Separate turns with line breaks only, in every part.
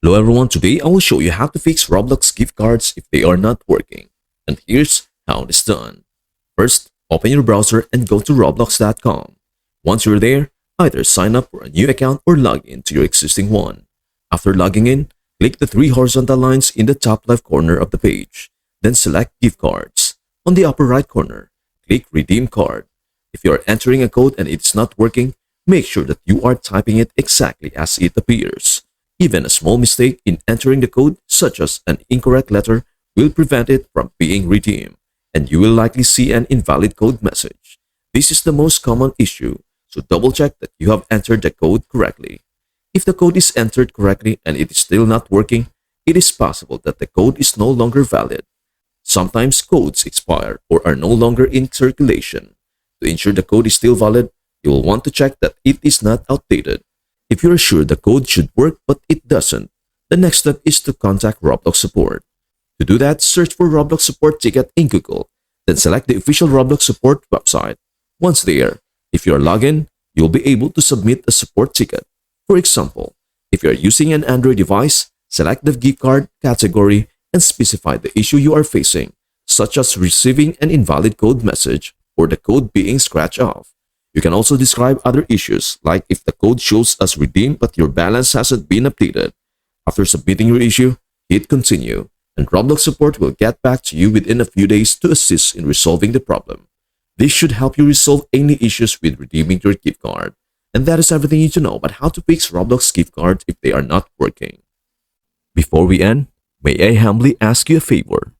Hello everyone, today I will show you how to fix Roblox gift cards if they are not working. And here's how it is done. First, open your browser and go to roblox.com. Once you're there, either sign up for a new account or log into your existing one. After logging in, click the three horizontal lines in the top left corner of the page. Then select Gift Cards. On the upper right corner, click Redeem Card. If you are entering a code and it's not working, make sure that you are typing it exactly as it appears. Even a small mistake in entering the code, such as an incorrect letter, will prevent it from being redeemed, and you will likely see an invalid code message. This is the most common issue, so double check that you have entered the code correctly. If the code is entered correctly and it is still not working, it is possible that the code is no longer valid. Sometimes codes expire or are no longer in circulation. To ensure the code is still valid, you will want to check that it is not outdated. If you are sure the code should work but it doesn't, the next step is to contact Roblox support. To do that, search for Roblox support ticket in Google, then select the official Roblox support website. Once there, if you are logged in, you'll be able to submit a support ticket. For example, if you are using an Android device, select the gift card category and specify the issue you are facing, such as receiving an invalid code message or the code being scratched off. You can also describe other issues, like if the code shows as redeemed but your balance hasn't been updated. After submitting your issue, hit continue, and Roblox support will get back to you within a few days to assist in resolving the problem. This should help you resolve any issues with redeeming your gift card. And that is everything you need to know about how to fix Roblox gift cards if they are not working. Before we end, may I humbly ask you a favor?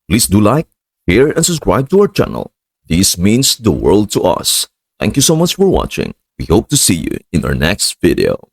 Please do like, share, and subscribe to our channel. This means the world to us. Thank you so much for watching. We hope to see you in our next video.